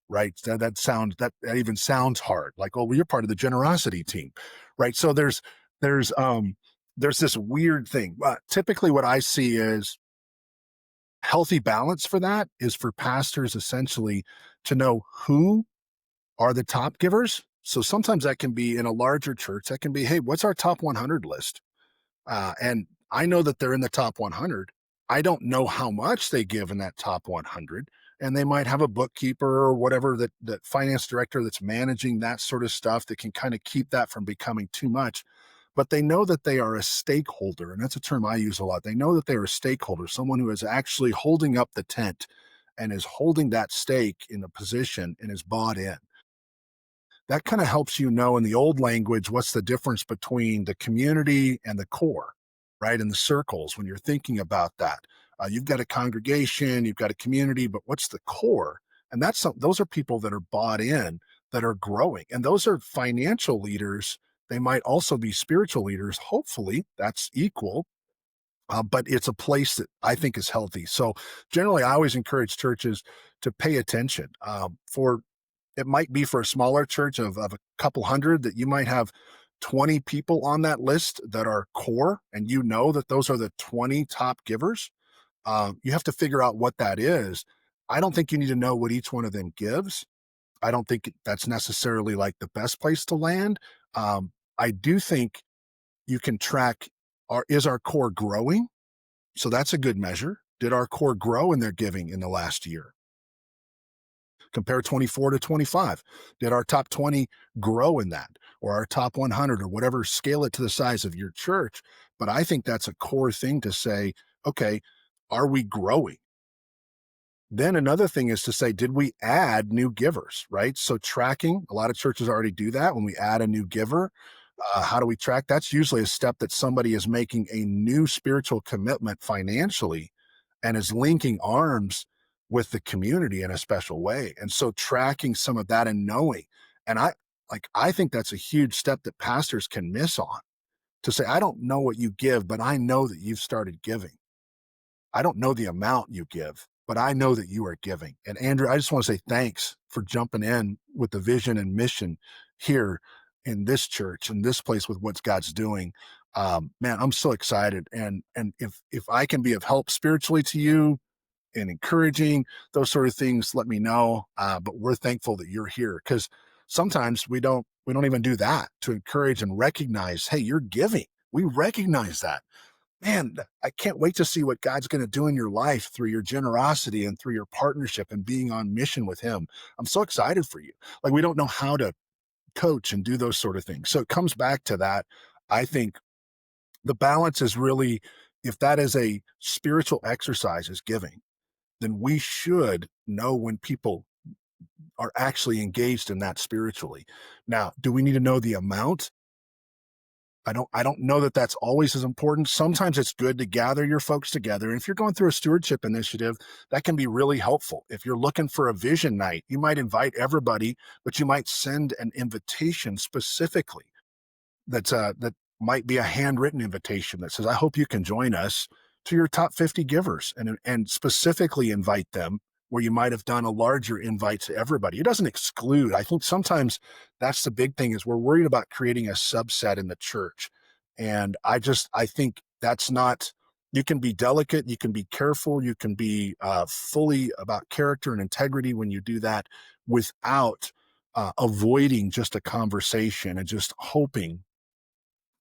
Right? That even sounds hard. Like, oh, well, you're part of the generosity team, right? So there's this weird thing. Typically, what I see is healthy balance for that is for pastors essentially to know who are the top givers. So sometimes that can be in a larger church, that can be, hey, what's our top 100 list? And I know that they're in the top 100. I don't know how much they give in that top 100. And they might have a bookkeeper or whatever that finance director that's managing that sort of stuff that can kind of keep that from becoming too much. But they know that they are a stakeholder. And that's a term I use a lot. They know that they're a stakeholder, someone who is actually holding up the tent and is holding that stake in a position and is bought in. That kind of helps you know in the old language what's the difference between the community and the core, right? In the circles, when you're thinking about that, you've got a congregation, you've got a community, but what's the core? And those are people that are bought in, that are growing, and those are financial leaders. They might also be spiritual leaders. Hopefully, that's equal. But it's a place that I think is healthy. So generally, I always encourage churches to pay attention. For it might be for a smaller church of a couple hundred that you might have 20 people on that list that are core, and you know that those are the 20 top givers. You have to figure out what that is. I don't think you need to know what each one of them gives. I don't think that's necessarily like the best place to land. I do think you can track, is our core growing? So that's a good measure. Did our core grow in their giving in the last year? Compare 24 to 25. Did our top 20 grow in that, or our top 100, or whatever? Scale it to the size of your church. But I think that's a core thing to say, okay, are we growing? Then another thing is to say, did we add new givers, right? So tracking, a lot of churches already do that when we add a new giver. How do we track? That's usually a step that somebody is making a new spiritual commitment financially and is linking arms with the community in a special way. And so tracking some of that and knowing, and I think that's a huge step that pastors can miss on, to say, I don't know what you give, but I know that you've started giving. I don't know the amount you give, but I know that you are giving. And Andrew, I just want to say thanks for jumping in with the vision and mission here in this church, in this place, with what God's doing. Man, I'm so excited. And if I can be of help spiritually to you and encouraging those sort of things, let me know. But we're thankful that you're here, because sometimes we don't even do that to encourage and recognize, hey, you're giving. We recognize that. Man, I can't wait to see what God's going to do in your life through your generosity and through your partnership and being on mission with him. I'm so excited for you. Like, we don't know how to coach and do those sort of things. So it comes back to that. I think the balance is really, if that is a spiritual exercise, is giving, then we should know when people are actually engaged in that spiritually. Now, do we need to know the amount? I don't know that that's always as important. Sometimes it's good to gather your folks together. And if you're going through a stewardship initiative, that can be really helpful. If you're looking for a vision night, you might invite everybody, but you might send an invitation specifically that might be a handwritten invitation that says, I hope you can join us, to your top 50 givers, and specifically invite them, where you might have done a larger invite to everybody. It doesn't exclude. I think sometimes that's the big thing, is we're worried about creating a subset in the church. And I think that's not, you can be delicate, you can be careful, you can be fully about character and integrity when you do that, without avoiding just a conversation and just hoping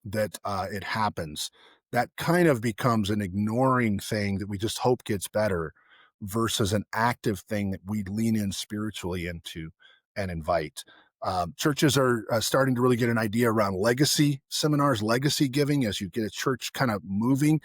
that it happens. That kind of becomes an ignoring thing that we just hope gets better, versus an active thing that we lean in spiritually into and invite. Churches are starting to really get an idea around legacy seminars, legacy giving, as you get a church kind of moving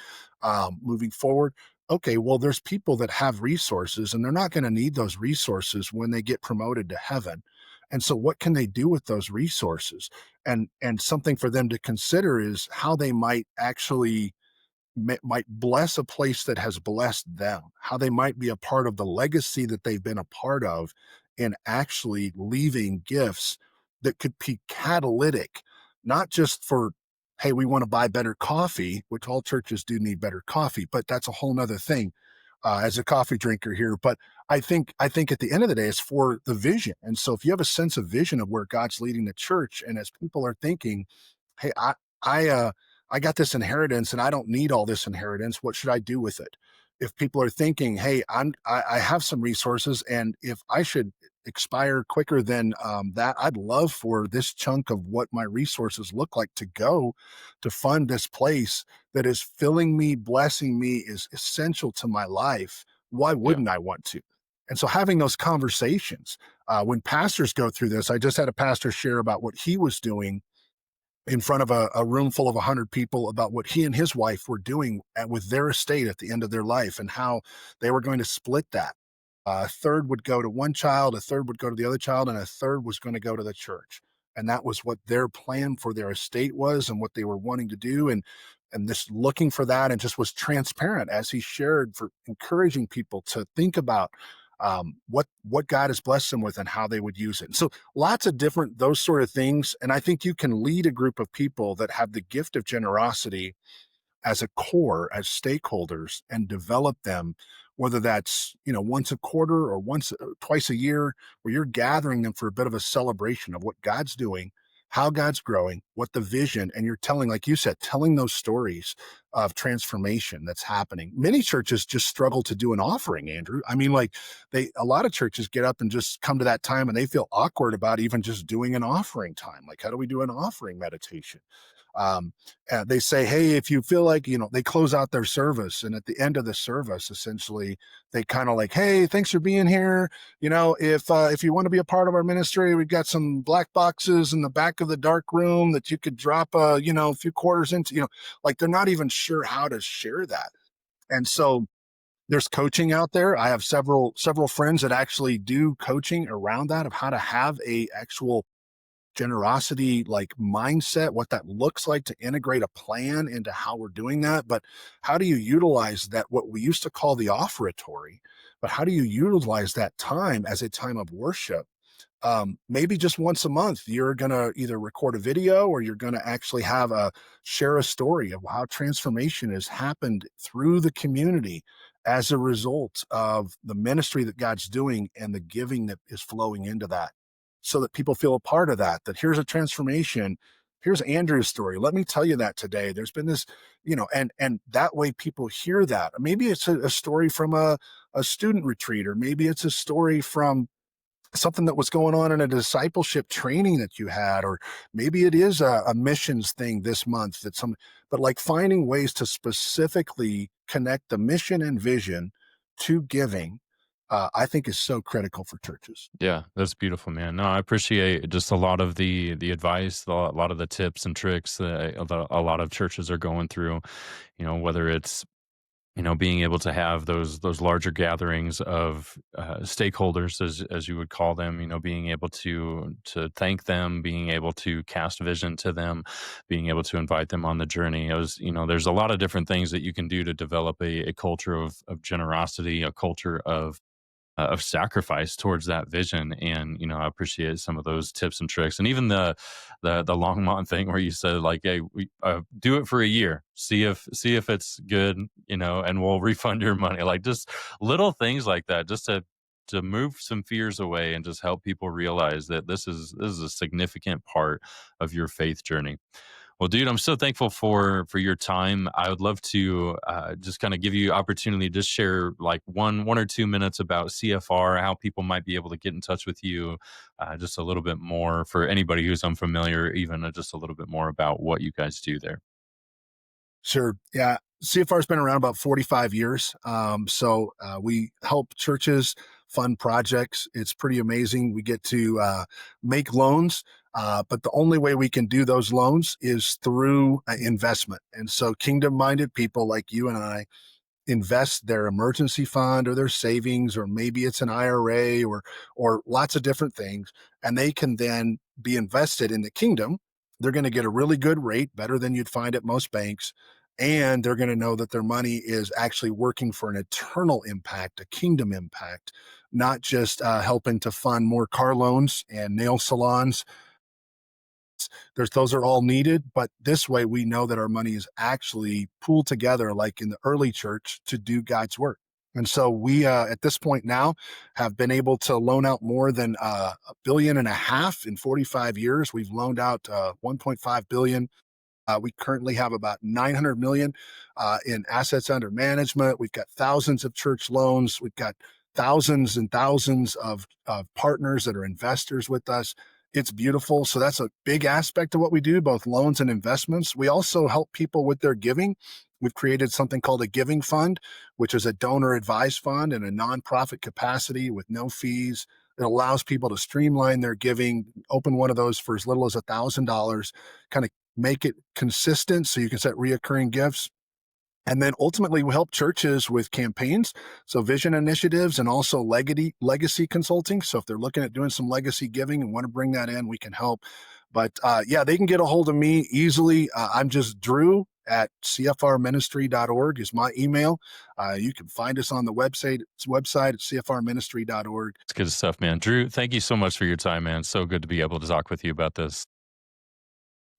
forward. Okay, well, there's people that have resources, and they're not going to need those resources when they get promoted to heaven. And so what can they do with those resources? And something for them to consider is how they might actually might bless a place that has blessed them, how they might be a part of the legacy that they've been a part of, in actually leaving gifts that could be catalytic, not just for, hey, we want to buy better coffee, which all churches do need better coffee, but that's a whole nother thing. As a coffee drinker here, but I think at the end of the day, it's for the vision. And so if you have a sense of vision of where God's leading the church, and as people are thinking, hey, I got this inheritance and I don't need all this inheritance, what should I do with it? if people are thinking, hey, I have some resources, and if I should expire quicker than that, I'd love for this chunk of what my resources look like to go to fund this place that is filling me, blessing me, is essential to my life. Why Yeah. wouldn't I want to? And so having those conversations, when pastors go through this, I just had a pastor share about what he was doing in front of a room full of 100 people about what he and his wife were doing with their estate at the end of their life, and how they were going to split that. A third would go to one child, a third would go to the other child, and a third was going to go to the church. And that was what their plan for their estate was, and what they were wanting to do. And just looking for that, and just was transparent as he shared, for encouraging people to think about what God has blessed them with and how they would use it. And so lots of different, those sort of things. And I think you can lead a group of people that have the gift of generosity as a core, as stakeholders, and develop them, whether that's, once a quarter or twice a year, where you're gathering them for a bit of a celebration of what God's doing, how God's growing, what the vision, and you're telling, like you said, telling those stories of transformation that's happening. Many churches just struggle to do an offering, Andrew. I mean, like, a lot of churches get up and just come to that time, and they feel awkward about even just doing an offering time. Like, how do we do an offering meditation? um, they say, hey, if you feel like, they close out their service, and at the end of the service, essentially, they kind of like, hey, thanks for being here. If you want to be a part of our ministry, we've got some black boxes in the back of the dark room that you could drop a few quarters into. Like, they're not even sure how to share that. And so there's coaching out there. I have several friends that actually do coaching around that, of how to have a actual generosity like mindset, what that looks like, to integrate a plan into how we're doing that. But how do you utilize that, what we used to call the offeratory, but how do you utilize that time as a time of worship? Maybe just once a month, you're going to either record a video, or you're going to actually share a story of how transformation has happened through the community as a result of the ministry that God's doing and the giving that is flowing into that, so that people feel a part of that, that here's a transformation. Here's Andrew's story. Let me tell you that today. There's been this, and that way people hear that. Maybe it's a story from a student retreat, or maybe it's a story from something that was going on in a discipleship training that you had, or maybe it is a missions thing this month but like finding ways to specifically connect the mission and vision to giving, I think is so critical for churches. Yeah, that's beautiful, man. No, I appreciate just a lot of the advice, a lot of the tips and tricks that a lot of churches are going through. Whether it's being able to have those larger gatherings of stakeholders, as you would call them. Being able to thank them, being able to cast vision to them, being able to invite them on the journey. There's a lot of different things that you can do to develop a culture of generosity, a culture of sacrifice towards that vision. And I appreciate some of those tips and tricks, and even the Longmont thing where you said, like, hey, we do it for a year, see if it's good, and we'll refund your money. Like, just little things like that, just to move some fears away, and just help people realize that this is a significant part of your faith journey. Well, dude, I'm so thankful for your time. I would love to just kind of give you opportunity to just share like one or 2 minutes about CFR, how people might be able to get in touch with you, just a little bit more for anybody who's unfamiliar, even just a little bit more about what you guys do there. Sure. Yeah. CFR has been around about 45 years. So we help churches fund projects. It's pretty amazing. We get to make loans, but the only way we can do those loans is through investment. And so kingdom-minded people like you and I invest their emergency fund or their savings, or maybe it's an IRA, or lots of different things, and they can then be invested in the kingdom. They're going to get a really good rate, better than you'd find at most banks, and they're going to know that their money is actually working for an eternal impact, a kingdom impact, not just helping to fund more car loans and nail salons. Those are all needed, but this way we know that our money is actually pooled together, like in the early church, to do God's work. And so we, at this point now, have been able to loan out more than $1.5 billion in 45 years. We've loaned out $1.5 billion We currently have about 900 million in assets under management. We've got thousands of church loans. We've got thousands and thousands of partners that are investors with us. It's beautiful. So that's a big aspect of what we do, both loans and investments. We also help people with their giving. We've created something called a giving fund, which is a donor advised fund in a nonprofit capacity with no fees. It allows people to streamline their giving, open one of those for as little as $1,000, kind of make it consistent so you can set reoccurring gifts. And then ultimately we help churches with campaigns, so vision initiatives and also legacy consulting. So if they're looking at doing some legacy giving and want to bring that in, we can help. But they can get a hold of me easily. I'm just Drew at cfrministry.org is my email. You can find us on the website at cfrministry.org. It's good stuff, man. Drew, thank you so much for your time, man. So good to be able to talk with you about this.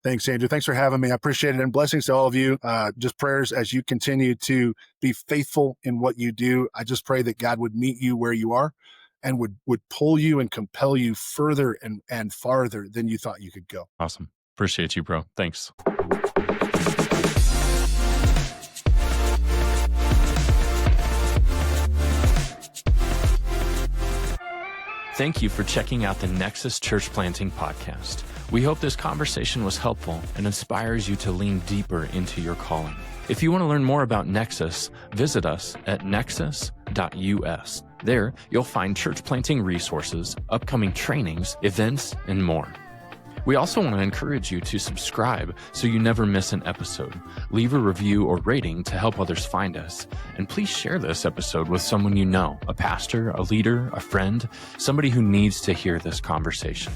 Thanks, Andrew. Thanks for having me. I appreciate it. And blessings to all of you. Just prayers as you continue to be faithful in what you do. I just pray that God would meet you where you are and would pull you and compel you further and farther than you thought you could go. Awesome. Appreciate you, bro. Thanks. Thank you for checking out the Nexus Church Planting podcast. We hope this conversation was helpful and inspires you to lean deeper into your calling. If you want to learn more about Nexus, visit us at nexus.us. There, you'll find church planting resources, upcoming trainings, events, and more. We also want to encourage you to subscribe so you never miss an episode. Leave a review or rating to help others find us. And please share this episode with someone you know, a pastor, a leader, a friend, somebody who needs to hear this conversation.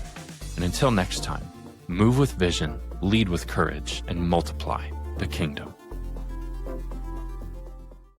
And until next time, move with vision, lead with courage, and multiply the kingdom.